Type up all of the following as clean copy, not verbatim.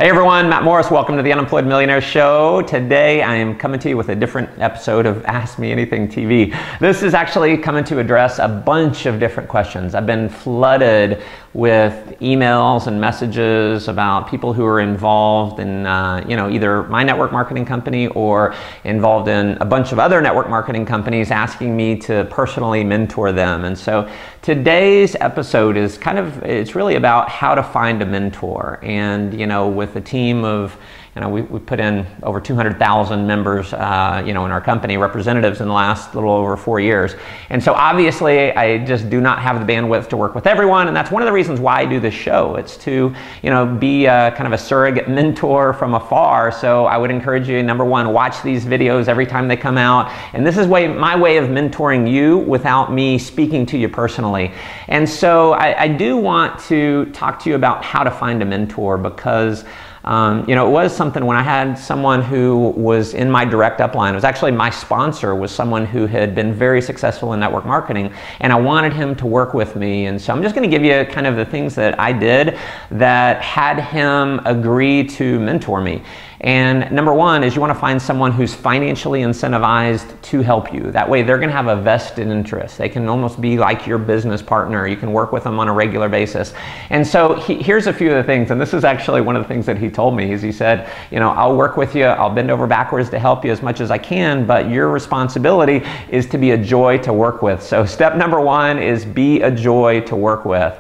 Hey everyone, Matt Morris. Welcome to the Unemployed Millionaire Show. Today I am coming to you with a different episode of Ask Me Anything TV. This is actually coming to address a bunch of different questions. I've been flooded with emails and messages about people who are involved in either my network marketing company or involved in a bunch of other network marketing companies asking me to personally mentor them. And so today's episode is it's really about how to find a mentor. And with a team of we put in over 200,000 members, in our company, representatives in the last little over 4 years. And so obviously I just do not have the bandwidth to work with everyone. And that's one of the reasons why I do this show. It's to, be kind of a surrogate mentor from afar. So I would encourage you, number one, watch these videos every time they come out. And this is my way of mentoring you without me speaking to you personally. And so I do want to talk to you about how to find a mentor because it was something when I had someone who was in my direct upline. It was actually my sponsor was someone who had been very successful in network marketing, and I wanted him to work with me. And so I'm just going to give you kind of the things that I did that had him agree to mentor me. And number one is you want to find someone who's financially incentivized to help you. That way they're going to have a vested interest. They can almost be like your business partner. You can work with them on a regular basis. And so here's a few of the things, and this is actually one of the things that he told me, is he said, I'll work with you, I'll bend over backwards to help you as much as I can, but your responsibility is to be a joy to work with. So step number one is be a joy to work with.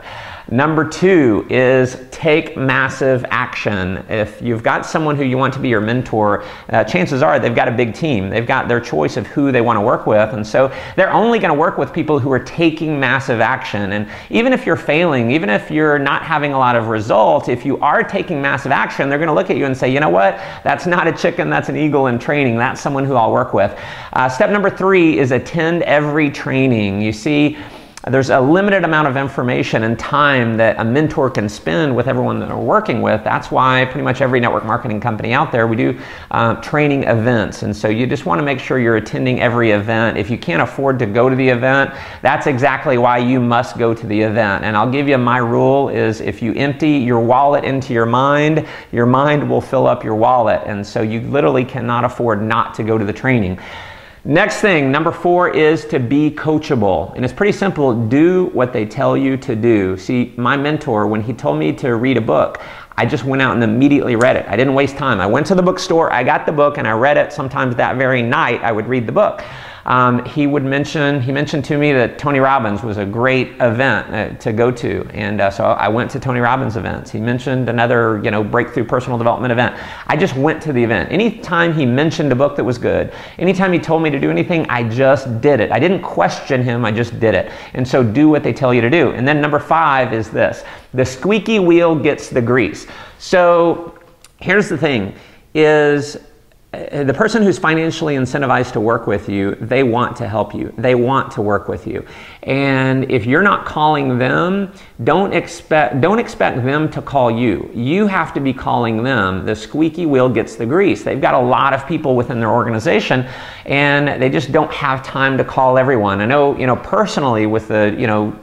Number two is take massive action. If you've got someone who you want to be your mentor, chances are they've got a big team. They've got their choice of who they want to work with. And so they're only going to work with people who are taking massive action. And even if you're failing, even if you're not having a lot of results, if you are taking massive action, they're going to look at you and say, you know what? That's not a chicken, that's an eagle in training. That's someone who I'll work with. Step number three is attend every training. You see, there's a limited amount of information and time that a mentor can spend with everyone that they're working with. That's why pretty much every network marketing company out there, we do training events. And so you just want to make sure you're attending every event. If you can't afford to go to the event, that's exactly why you must go to the event. And I'll give you my rule is if you empty your wallet into your mind will fill up your wallet. And so you literally cannot afford not to go to the training. Next thing, number four, is to be coachable. And it's pretty simple. Do what they tell you to do. See, my mentor, when he told me to read a book, I just went out and immediately read it. I didn't waste time. I went to the bookstore, I got the book, and I read it. Sometimes that very night, I would read the book. He mentioned to me that Tony Robbins was a great event to go to. And so I went to Tony Robbins events. He mentioned another, breakthrough personal development event. I just went to the event. Anytime he mentioned a book that was good, anytime he told me to do anything, I just did it. I didn't question him, I just did it. And so do what they tell you to do. And then number five is this: the squeaky wheel gets the grease. So here's the thing, is the person who's financially incentivized to work with you, they want to help you. They want to work with you. And if you're not calling them, don't expect them to call you. You have to be calling them. The squeaky wheel gets the grease. They've got a lot of people within their organization and they just don't have time to call everyone. I know, personally with the,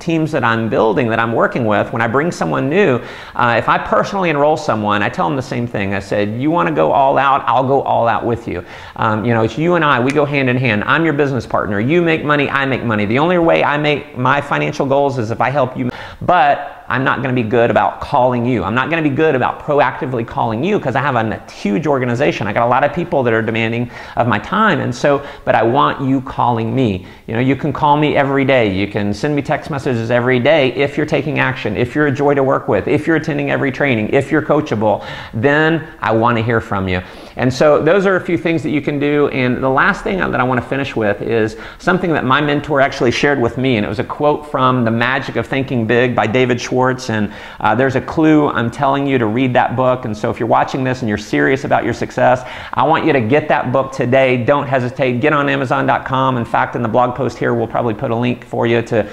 teams that I'm building, that I'm working with, when I bring someone new, if I personally enroll someone, I tell them the same thing. I said, you want to go all out, I'll go all out with you. It's you and I, we go hand in hand. I'm your business partner. You make money, I make money. The only way I make my financial goals is if I help you. But I'm not going to be good about calling you. I'm not going to be good about proactively calling you because I have a huge organization. I got a lot of people that are demanding of my time. And so, but I want you calling me. You can call me every day. You can send me text messages every day if you're taking action, if you're a joy to work with, if you're attending every training, if you're coachable, then I want to hear from you. And so those are a few things that you can do. And the last thing that I want to finish with is something that my mentor actually shared with me. And it was a quote from The Magic of Thinking Big by David Schwartz. And there's a clue. I'm telling you to read that book. And so if you're watching this and you're serious about your success, I want you to get that book today. Don't hesitate. Get on Amazon.com. In fact, in the blog post here, we'll probably put a link for you to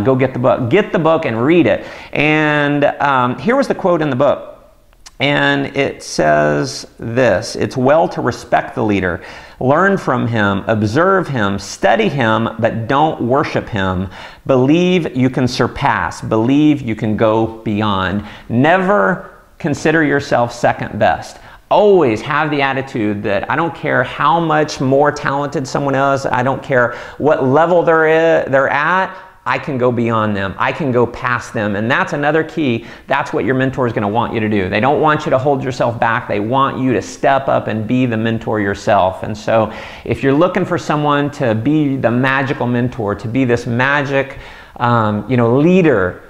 go get the book. Get the book and read it. And here was the quote in the book. And it says this: it's well to respect the leader, learn from him, observe him, study him, but don't worship him. Believe you can surpass, believe you can go beyond. Never consider yourself second best. Always have the attitude that I don't care how much more talented someone is, I don't care what level they're at, I can go beyond them. I can go past them. And that's another key. That's what your mentor is going to want you to do. They don't want you to hold yourself back. They want you to step up and be the mentor yourself. And so if you're looking for someone to be the magical mentor, to be this magic leader,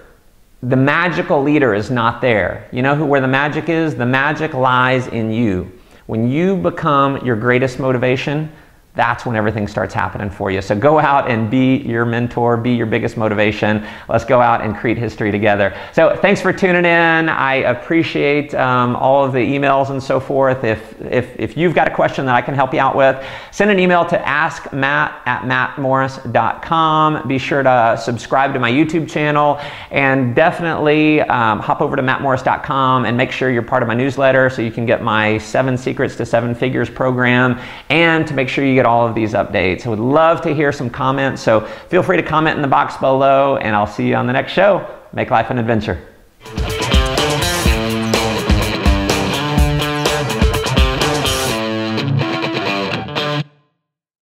the magical leader is not there. You know where the magic is? The magic lies in you. When you become your greatest motivation, that's when everything starts happening for you. So go out and be your mentor, be your biggest motivation. Let's go out and create history together. So thanks for tuning in. I appreciate all of the emails and so forth. If you've got a question that I can help you out with, send an email to askmatt@mattmorris.com. Be sure to subscribe to my YouTube channel, and definitely hop over to mattmorris.com and make sure you're part of my newsletter so you can get my 7 Secrets to 7 Figures program, and to make sure you get all of these updates. I would love to hear some comments, so feel free to comment in the box below, and I'll see you on the next show. Make life an adventure.